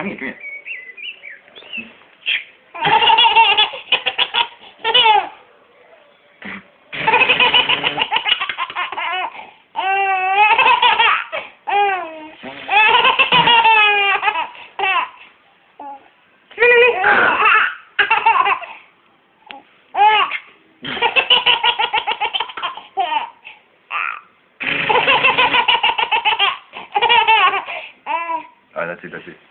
Come here, come here. Alright, that's it, that's it.